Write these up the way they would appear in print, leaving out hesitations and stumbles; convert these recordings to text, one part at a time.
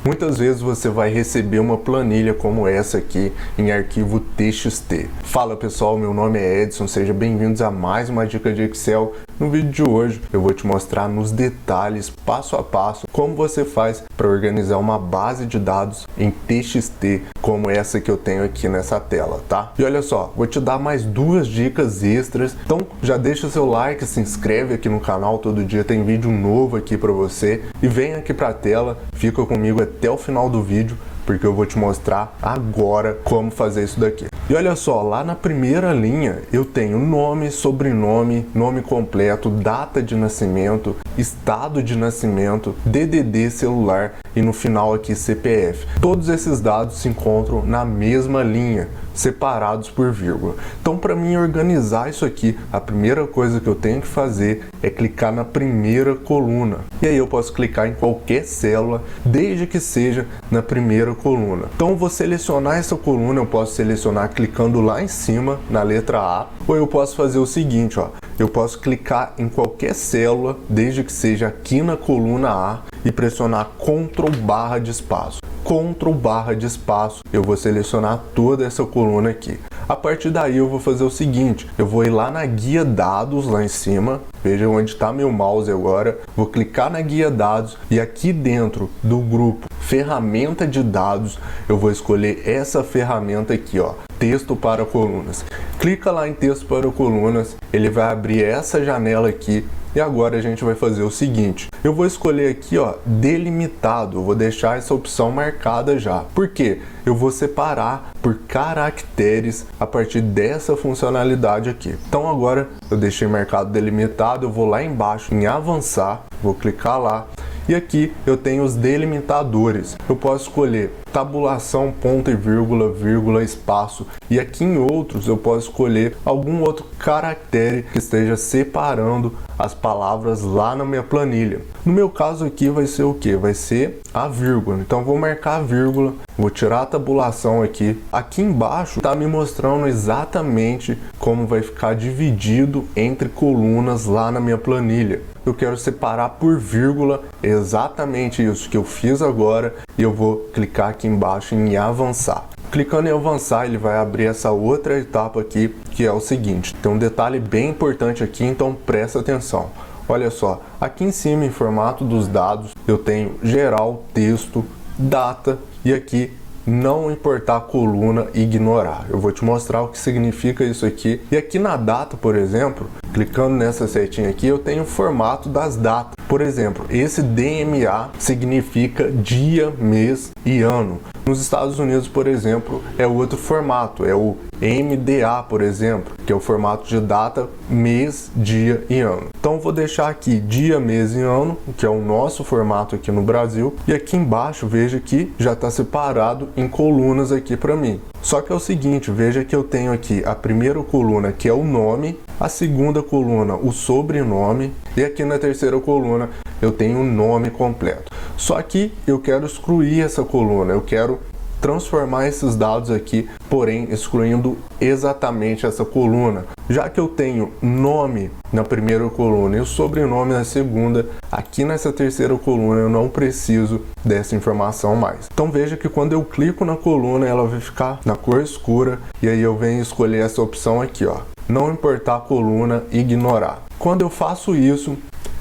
Muitas vezes você vai receber uma planilha como essa aqui em arquivo TXT. Fala pessoal, meu nome é Edson, sejam bem-vindos a mais uma dica de Excel. No vídeo de hoje eu vou te mostrar nos detalhes, passo a passo, como você faz para organizar uma base de dados em TXT como essa que eu tenho aqui nessa tela, tá? E olha só, vou te dar mais duas dicas extras, então já deixa seu like, se inscreve aqui no canal, todo dia tem vídeo novo aqui para você e vem aqui para a tela, fica comigo até o final do vídeo, porque eu vou te mostrar agora como fazer isso daqui. E olha só, lá na primeira linha eu tenho nome, sobrenome, nome completo, data de nascimento, estado de nascimento, DDD celular e no final aqui CPF. Todos esses dados se encontram na mesma linha, separados por vírgula. Então, para mim organizar isso aqui, a primeira coisa que eu tenho que fazer é clicar na primeira coluna. E aí eu posso clicar em qualquer célula, desde que seja na primeira coluna. Então, eu vou selecionar essa coluna, eu posso selecionar clicando lá em cima, na letra A, ou eu posso fazer o seguinte, ó. Eu posso clicar em qualquer célula, desde que seja aqui na coluna A, e pressionar Ctrl/barra de espaço. Ctrl/barra de espaço, eu vou selecionar toda essa coluna aqui. A partir daí eu vou fazer o seguinte, eu vou ir lá na guia dados, lá em cima, veja onde está meu mouse agora, vou clicar na guia dados e aqui dentro do grupo ferramenta de dados, eu vou escolher essa ferramenta aqui, ó, texto para colunas. Clica lá em texto para colunas, ele vai abrir essa janela aqui. E agora a gente vai fazer o seguinte, eu vou escolher aqui, ó, delimitado, eu vou deixar essa opção marcada já. Por quê? Eu vou separar por caracteres a partir dessa funcionalidade aqui. Então agora eu deixei marcado delimitado, eu vou lá embaixo em avançar, vou clicar lá. E aqui eu tenho os delimitadores. Eu posso escolher tabulação, ponto e vírgula, vírgula, espaço. E aqui em outros eu posso escolher algum outro caractere que esteja separando as palavras lá na minha planilha. No meu caso aqui vai ser o que? Vai ser a vírgula. Então vou marcar a vírgula, vou tirar a tabulação aqui. Aqui embaixo está me mostrando exatamente como vai ficar dividido entre colunas lá na minha planilha. Eu quero separar por vírgula, exatamente isso que eu fiz agora, e eu vou clicar aqui embaixo em avançar. Clicando em avançar, ele vai abrir essa outra etapa aqui, que é o seguinte. Tem um detalhe bem importante aqui, então presta atenção. Olha só, aqui em cima em formato dos dados, eu tenho geral, texto, data e aqui não importar coluna e ignorar. Eu vou te mostrar o que significa isso aqui. E aqui na data, por exemplo, clicando nessa setinha aqui, eu tenho o formato das datas. Por exemplo, esse DMA significa dia, mês e ano. Nos Estados Unidos, por exemplo, é outro formato, é o MDA, por exemplo, que é o formato de data, mês, dia e ano. Então vou deixar aqui dia, mês e ano, que é o nosso formato aqui no Brasil, e aqui embaixo veja que já está separado em colunas aqui para mim. Só que é o seguinte, veja que eu tenho aqui a primeira coluna que é o nome, a segunda coluna o sobrenome e aqui na terceira coluna eu tenho o nome completo. Só que eu quero excluir essa coluna, eu quero transformar esses dados aqui, porém excluindo exatamente essa coluna. Já que eu tenho nome na primeira coluna e o sobrenome na segunda, aqui nessa terceira coluna eu não preciso dessa informação mais. Então veja que quando eu clico na coluna ela vai ficar na cor escura e aí eu venho escolher essa opção aqui, ó, não importar a coluna, ignorar. Quando eu faço isso,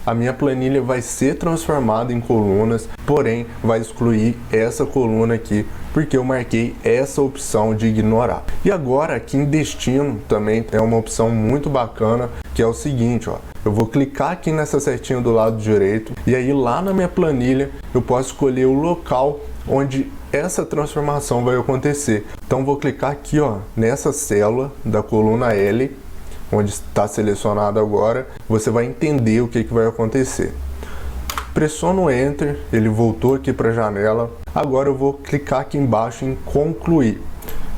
a minha planilha vai ser transformada em colunas, porém vai excluir essa coluna aqui, porque eu marquei essa opção de ignorar. E agora aqui em destino também é uma opção muito bacana, que é o seguinte, ó, eu vou clicar aqui nessa setinha do lado direito, e aí lá na minha planilha eu posso escolher o local onde essa transformação vai acontecer. Então vou clicar aqui, ó, nessa célula da coluna L, onde está selecionado agora, você vai entender o que vai acontecer. Pressiono Enter, ele voltou aqui para a janela. Agora eu vou clicar aqui embaixo em concluir.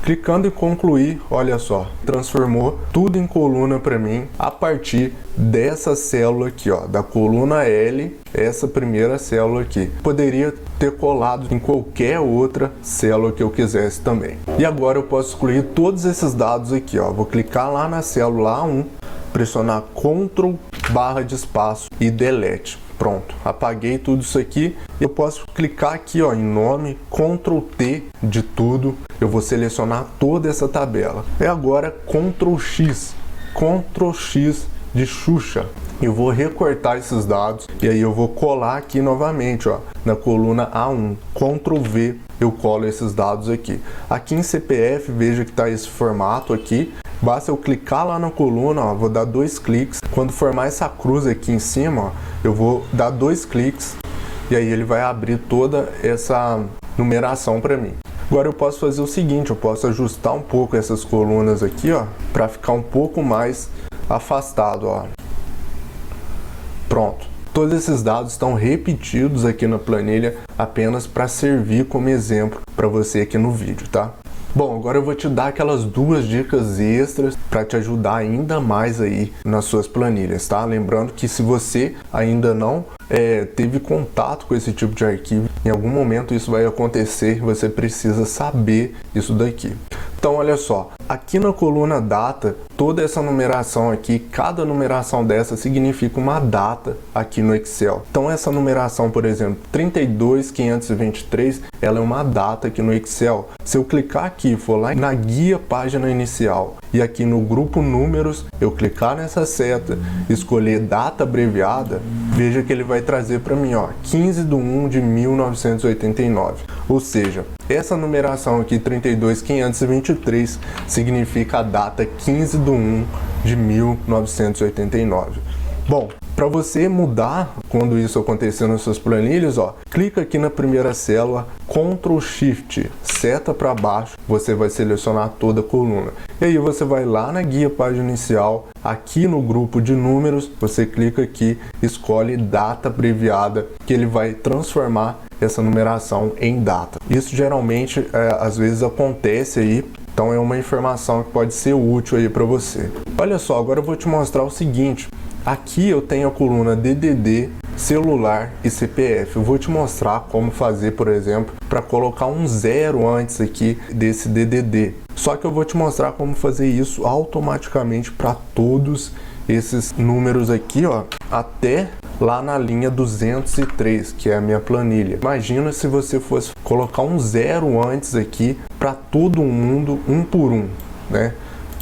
Clicando em concluir, olha só, transformou tudo em coluna para mim a partir dessa célula aqui, ó, da coluna L, essa primeira célula aqui. Poderia ter colado em qualquer outra célula que eu quisesse também. E agora eu posso excluir todos esses dados aqui, ó. Vou clicar lá na célula A1, pressionar Ctrl/barra de espaço e Delete. Pronto, apaguei tudo isso aqui. Eu posso clicar aqui, ó, em nome, Ctrl T de tudo. Eu vou selecionar toda essa tabela. E agora Ctrl X de Xuxa. Eu vou recortar esses dados e aí eu vou colar aqui novamente, ó, na coluna A1. Ctrl V, eu colo esses dados aqui. Aqui em CPF, veja que está esse formato aqui. Basta eu clicar lá na coluna, ó, vou dar 2 cliques. Quando formar essa cruz aqui em cima, ó, eu vou dar 2 cliques e aí ele vai abrir toda essa numeração para mim. Agora eu posso fazer o seguinte, eu posso ajustar um pouco essas colunas aqui, ó, para ficar um pouco mais afastado, ó. Pronto. Todos esses dados estão repetidos aqui na planilha apenas para servir como exemplo para você aqui no vídeo, tá? Bom, agora eu vou te dar aquelas 2 dicas extras para te ajudar ainda mais aí nas suas planilhas, tá? Lembrando que se você ainda não teve contato com esse tipo de arquivo, em algum momento isso vai acontecer e você precisa saber isso daqui. Então, olha só, aqui na coluna data, toda essa numeração aqui, cada numeração dessa significa uma data aqui no Excel. Então, essa numeração, por exemplo, 32523, ela é uma data aqui no Excel. Se eu clicar aqui, for lá na guia página inicial e aqui no grupo números, eu clicar nessa seta, escolher data abreviada, veja que ele vai trazer para mim, ó, 15/1/1989. Ou seja, essa numeração aqui, 32523, significa a data 15/1/1989. Bom, para você mudar quando isso acontecer nas suas planilhas, ó, clica aqui na primeira célula, Ctrl Shift, seta para baixo, você vai selecionar toda a coluna. E aí você vai lá na guia página inicial, aqui no grupo de números, você clica aqui, escolhe data abreviada, que ele vai transformar essa numeração em data. Isso geralmente às vezes acontece aí, então é uma informação que pode ser útil aí para você. Olha só, agora eu vou te mostrar o seguinte. Aqui eu tenho a coluna DDD, celular e CPF. Eu vou te mostrar como fazer, por exemplo, para colocar um 0 antes aqui desse DDD. Só que eu vou te mostrar como fazer isso automaticamente para todos esses números aqui, ó, até lá na linha 203, que é a minha planilha. Imagina se você fosse colocar um 0 antes aqui para todo mundo, um por um, né?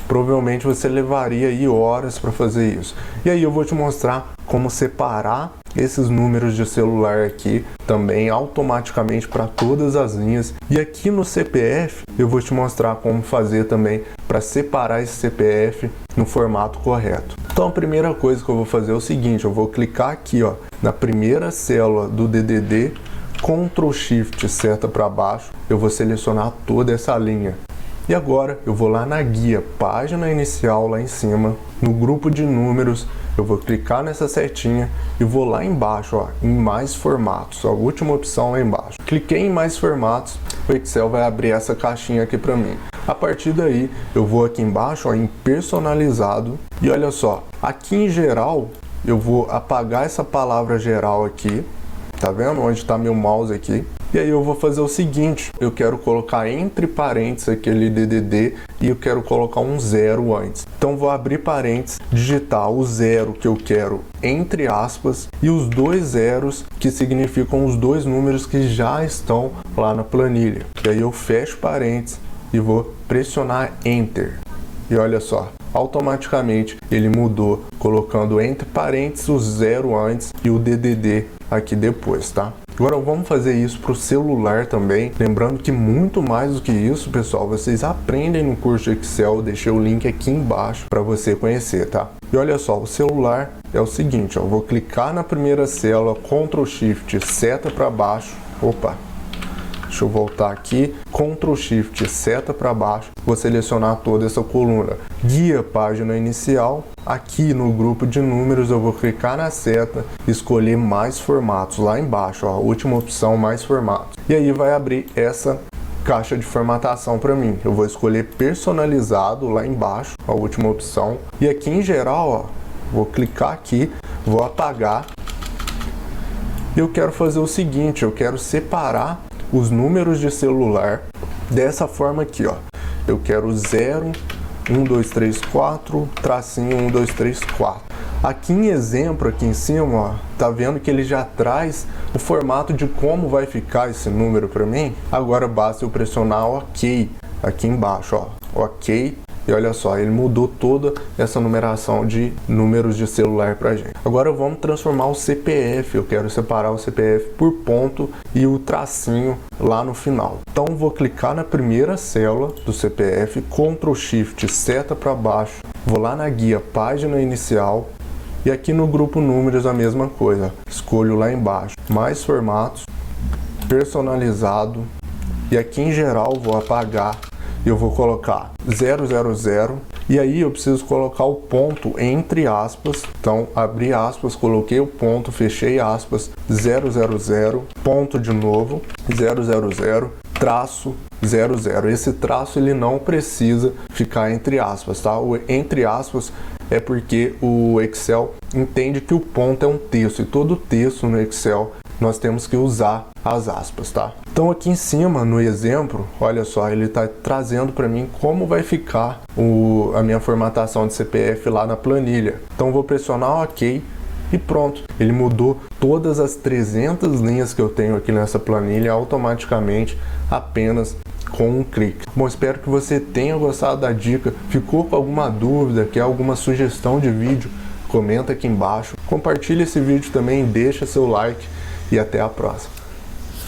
Provavelmente você levaria aí horas para fazer isso. E aí eu vou te mostrar como separar esses números de celular aqui também automaticamente para todas as linhas. E aqui no CPF eu vou te mostrar como fazer também para separar esse CPF no formato correto. Então a primeira coisa que eu vou fazer é o seguinte, eu vou clicar aqui, ó, na primeira célula do DDD, Ctrl Shift, seta para baixo, eu vou selecionar toda essa linha. E agora eu vou lá na guia, página inicial lá em cima, no grupo de números, eu vou clicar nessa setinha e vou lá embaixo, ó, em mais formatos, a última opção lá embaixo. Cliquei em mais formatos, o Excel vai abrir essa caixinha aqui para mim. A partir daí eu vou aqui embaixo, ó, em personalizado e olha só, aqui em geral eu vou apagar essa palavra geral aqui, tá vendo onde está meu mouse aqui? E aí eu vou fazer o seguinte, eu quero colocar entre parênteses aquele DDD e eu quero colocar um 0 antes. Então vou abrir parênteses, digitar o 0 que eu quero entre aspas e os 2 zeros que significam os 2 números que já estão lá na planilha. E aí eu fecho parênteses e vou pressionar Enter. E olha só, automaticamente ele mudou, colocando entre parênteses o 0 antes e o DDD aqui depois, tá? Agora vamos fazer isso para o celular também, lembrando que muito mais do que isso, pessoal, vocês aprendem no curso de Excel, deixei o link aqui embaixo para você conhecer, tá? E olha só, o celular é o seguinte, ó, eu vou clicar na primeira célula, Ctrl Shift, seta para baixo, deixa eu voltar aqui, Ctrl Shift, seta para baixo, vou selecionar toda essa coluna, guia página inicial, aqui no grupo de números eu vou clicar na seta, escolher mais formatos, lá embaixo, ó, a última opção, mais formatos, e aí vai abrir essa caixa de formatação para mim, eu vou escolher personalizado lá embaixo, a última opção, e aqui em geral, ó, vou clicar aqui, vou apagar, e eu quero fazer o seguinte, eu quero separar os números de celular dessa forma aqui, ó. Eu quero 0, 1, 2, 3, 4, tracinho 1, 2, 3, 4. Aqui em exemplo, aqui em cima, ó, tá vendo que ele já traz o formato de como vai ficar esse número para mim? Agora basta eu pressionar OK aqui embaixo, ó, OK. E olha só, ele mudou toda essa numeração de números de celular pra gente. Agora vamos transformar o CPF. Eu quero separar o CPF por ponto e o tracinho lá no final. Então vou clicar na primeira célula do CPF, Ctrl Shift, seta para baixo. Vou lá na guia página inicial e aqui no grupo números a mesma coisa. Escolho lá embaixo, mais formatos, personalizado e aqui em geral vou apagar. Eu vou colocar 000 e aí eu preciso colocar o ponto entre aspas. Então abri aspas, coloquei o ponto, fechei aspas, 000, ponto de novo, 000, traço 00. Esse traço ele não precisa ficar entre aspas, tá? O entre aspas é porque o Excel entende que o ponto é um texto e todo texto no Excel nós temos que usar as aspas, tá? Então aqui em cima no exemplo, olha só, ele está trazendo para mim como vai ficar a minha formatação de CPF lá na planilha. Então vou pressionar OK e pronto. Ele mudou todas as 300 linhas que eu tenho aqui nessa planilha automaticamente apenas com um clique. Bom, espero que você tenha gostado da dica. Ficou com alguma dúvida, quer alguma sugestão de vídeo? Comenta aqui embaixo. Compartilhe esse vídeo também, deixa seu like e até a próxima.